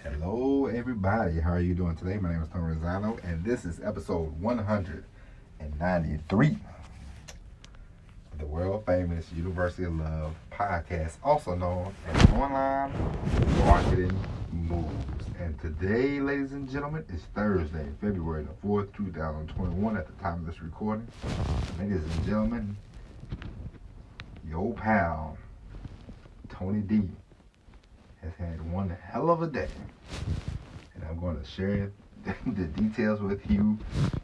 Hello, everybody. How are you doing today? My name is Tony Rosano, and this is episode 193 of the world famous University of Love podcast, also known as Online Marketing Moves. And today, ladies and gentlemen, is Thursday, February the 4th, 2021, at the time of this recording. Ladies and gentlemen, your pal, Tony D, has had one hell of a day, and I'm going to share the details with you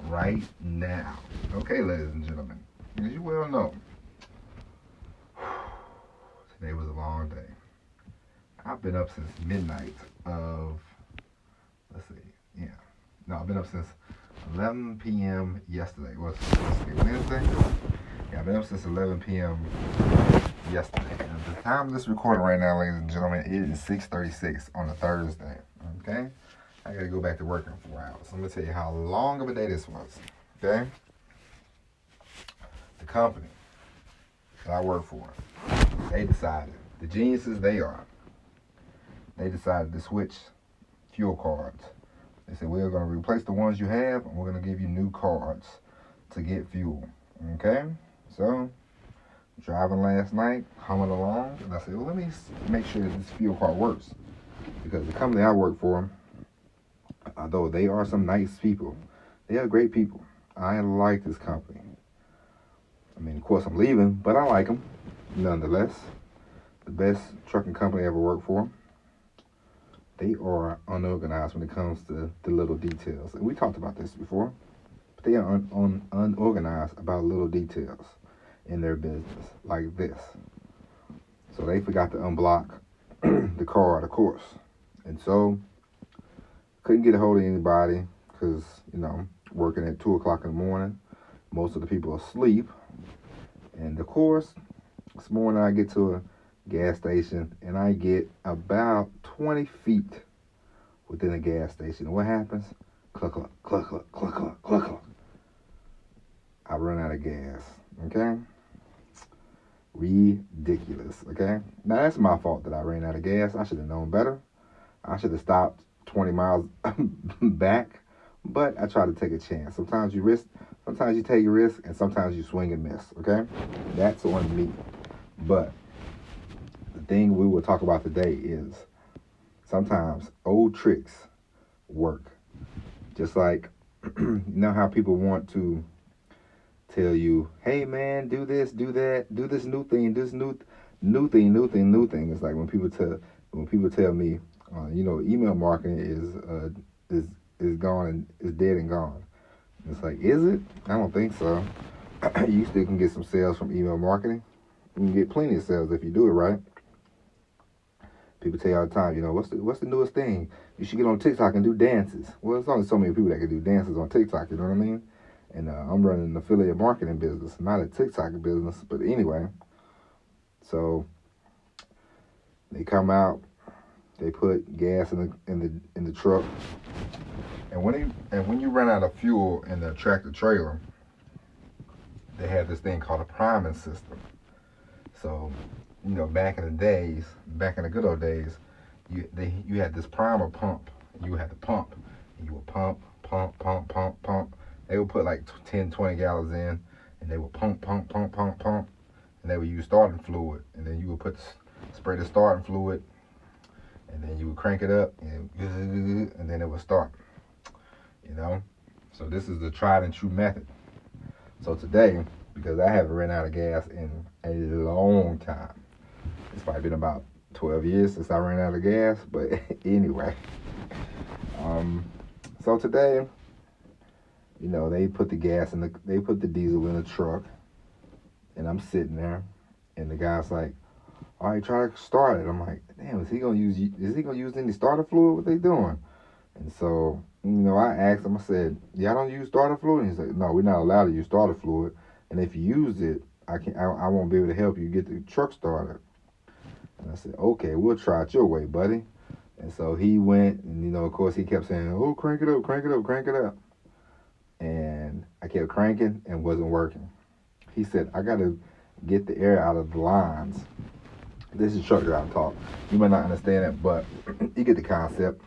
right now. Okay, ladies and gentlemen, as you well know, today was a long day. I've been up since midnight of, I've been up since 11 p.m. yesterday. What's Wednesday? Yeah, I've been up since 11 p.m. yesterday. And at the time of this recording right now, ladies and gentlemen, it is 6:36 on a Thursday. Okay? I gotta go back to work in 4 hours. I'm gonna tell you how long of a day this was. Okay? The company that I work for, they decided, the geniuses they are, they decided to switch fuel cards. They said, we're gonna replace the ones you have, and we're gonna give you new cards to get fuel. Okay? So, driving last night, humming along, and I said, well, let me make sure that this fuel card works. Because the company I work for, although they are some nice people, they are great people. I like this company. I mean, of course, I'm leaving, but I like them nonetheless. The best trucking company I ever worked for. They are unorganized when it comes to the little details. And we talked about this before. But they are unorganized about little details in their business, like this. So they forgot to unblock the card, of course. And so, couldn't get a hold of anybody because, working at 2 o'clock in the morning. Most of the people are asleep. And of course, this morning I get to a gas station and I get about 20 feet within a gas station. And what happens? Cluck, cluck, cluck, cluck, cluck, cluck, cluck, cluck. I run out of gas. Okay? Ridiculous. Okay? Now that's my fault that I ran out of gas. I should have known better. I should have stopped 20 miles back. But I try to take a chance. Sometimes you take a risk, and sometimes you swing and miss. Okay? That's on me. But the thing we will talk about today is sometimes old tricks work. Just like, you know how people want to tell you, hey man, do this, do that, do this new thing, this new thing. It's like when people tell me, email marketing is gone and is dead and gone. It's like, is it? I don't think so. You still can get some sales from email marketing. You can get plenty of sales if you do it right. People tell you all the time, what's the newest thing? You should get on TikTok and do dances. Well, there's only so many people that can do dances on TikTok, you know what I mean? And I'm running an affiliate marketing business, not a TikTok business. But anyway, so they come out, they put gas in the truck, and when you run out of fuel in the tractor trailer, they had this thing called a priming system. So, back in the good old days, you had this primer pump. You had to pump, and you would pump. They would put like 10, 20 gallons in, and they would pump, and they would use starting fluid, and then you would spray the starting fluid, and then you would crank it up, and then it would start. So this is the tried and true method. So today, because I haven't ran out of gas in a long time, it's probably been about 12 years since I ran out of gas, but anyway. So today, they put the diesel in the truck, and I'm sitting there, and the guy's like, all right, try to start it. I'm like, damn, is he gonna use any starter fluid? What they doing? And so, I asked him, I said, y'all don't use starter fluid? And he's like, no, we're not allowed to use starter fluid. And if you use it, I won't be able to help you get the truck started. And I said, okay, we'll try it your way, buddy. And so he went, and, of course, he kept saying, oh, crank it up. And I kept cranking and wasn't working. He said, I got to get the air out of the lines. This is truck driver talk. You might not understand it, but you get the concept.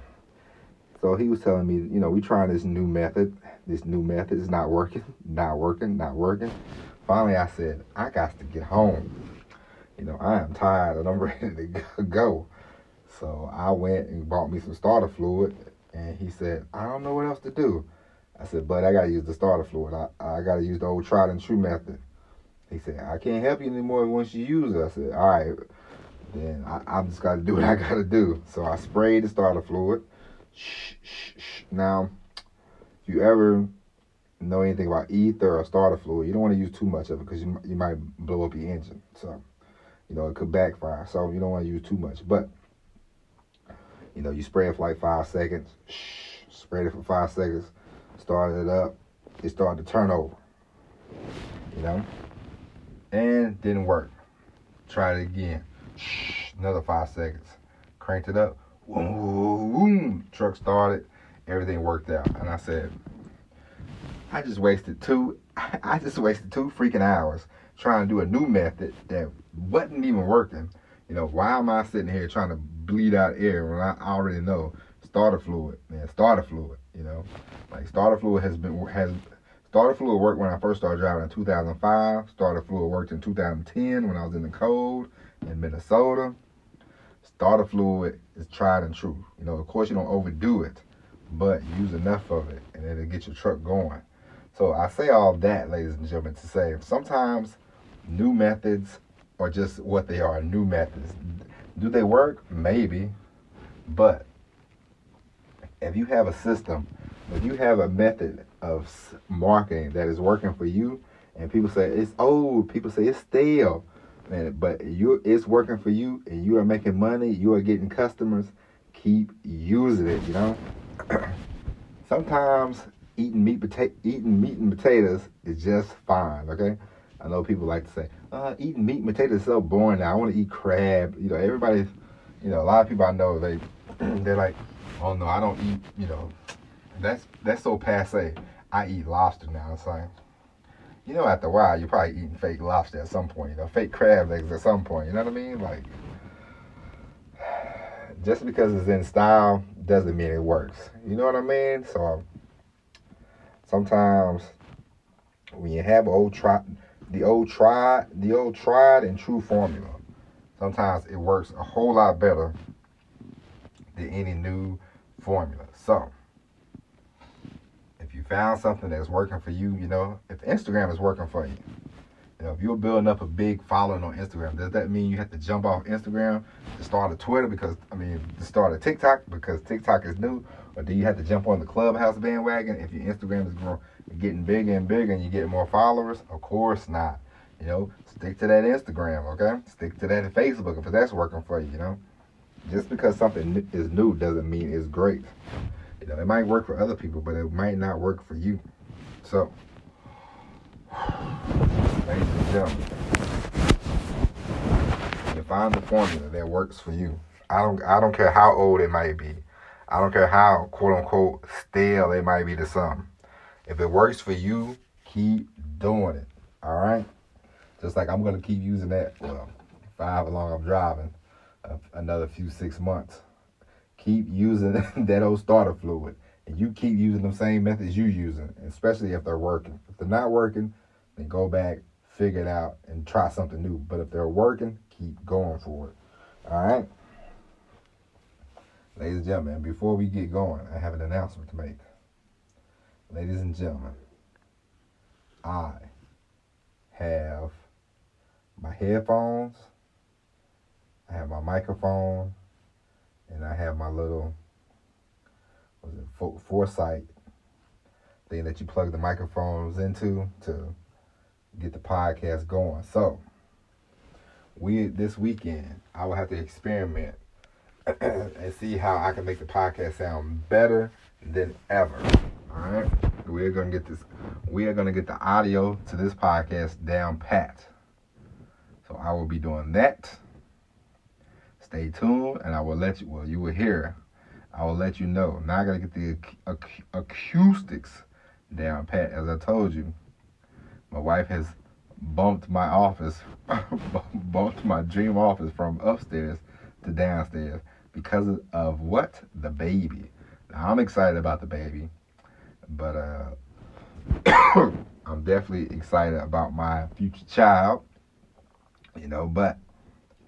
So he was telling me, we trying this new method. This new method is not working, not working, not working. Finally, I said, I got to get home. I am tired and I'm ready to go. So I went and bought me some starter fluid, and he said, I don't know what else to do. I said, but I got to use the starter fluid. I got to use the old tried and true method. He said, I can't help you anymore once you use it. I said, all right, then I'm just got to do what I got to do. So I sprayed the starter fluid. Now, if you ever know anything about ether or starter fluid, you don't want to use too much of it because you might blow up your engine. So, it could backfire. So you don't want to use too much. But, you spray it for like 5 seconds. Sprayed it for 5 seconds. Started it up. It started to turn over. And didn't work. Tried it again. Another 5 seconds. Cranked it up. Boom. Truck started. Everything worked out. And I said, I just wasted two freaking hours trying to do a new method that wasn't even working. Why am I sitting here trying to bleed out air when I already know starter fluid, man, starter fluid, like starter fluid starter fluid worked when I first started driving in 2005. Starter fluid worked in 2010 when I was in the cold in Minnesota. Starter fluid is tried and true. Of course you don't overdo it, but use enough of it and it'll get your truck going. So I say all that, ladies and gentlemen, to say sometimes new methods are just what they are, new methods. Do they work? Maybe. But if you have a system, if you have a method of marketing that is working for you, and people say it's old, people say it's stale, man, but it's working for you and you are making money, you are getting customers, keep using it, Sometimes eating meat and potatoes is just fine, okay? I know people like to say, eating meat and potatoes is so boring now. I want to eat crab. Everybody, a lot of people I know, they're like, oh no, I don't eat, that's so passe. I eat lobster now. It's like, after a while, you're probably eating fake lobster at some point, fake crab legs at some point. You know what I mean? Like, just because it's in style doesn't mean it works. You know what I mean? So, sometimes when you have the old tried and true formula, sometimes it works a whole lot better than any new formula. So, if you found something that's working for you, if Instagram is working for you, if you're building up a big following on Instagram, does that mean you have to jump off Instagram to start a Twitter to start a TikTok because TikTok is new? Or do you have to jump on the Clubhouse bandwagon if your Instagram is getting bigger and bigger and you get more followers? Of course not. Stick to that Instagram, okay? Stick to that Facebook if that's working for you, Just because something is new doesn't mean it's great. It might work for other people, but it might not work for you. So, ladies and gentlemen, you find the formula that works for you. I don't care how old it might be. I don't care how quote unquote stale it might be to some. If it works for you, keep doing it. All right. Just like I'm gonna keep using that. Well, for however long I'm driving, another 6 months. Keep using that old starter fluid, and you keep using the same methods you're using, especially if they're working. If they're not working, then go back, figure it out, and try something new. But if they're working, keep going for it. All right? Ladies and gentlemen, before we get going, I have an announcement to make. Ladies and gentlemen, I have my headphones, I have my microphone, and I have my little, Foresight thing that you plug the microphones into to get the podcast going. So, this weekend, I will have to experiment and see how I can make the podcast sound better than ever. All right, we are gonna get the audio to this podcast down pat. So I will be doing that. Stay tuned, and I will let you. Well, you will hear. I will let you know. Now I gotta get the acoustics down pat. As I told you, my wife has bumped my office, bumped my dream office from upstairs to downstairs because of what? The baby. I'm excited about the baby, but I'm definitely excited about my future child. But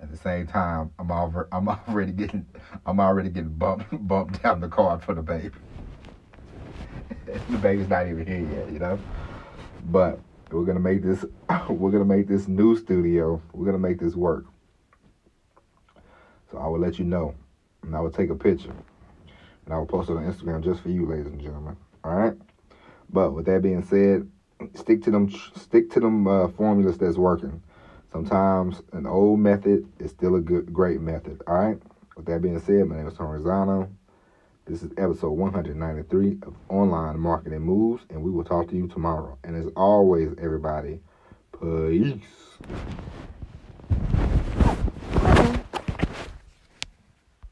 at the same time, I'm already getting bumped down the card for the baby. The baby's not even here yet. But we're gonna make this. We're gonna make this new studio. We're gonna make this work. So I will let you know, and I will take a picture, and I will post it on Instagram just for you, ladies and gentlemen. All right. But with that being said, stick to them formulas that's working. Sometimes an old method is still a great method. All right. With that being said, my name is Tony Rosano. This is episode 193 of Online Marketing Moves, and we will talk to you tomorrow. And as always, everybody, peace.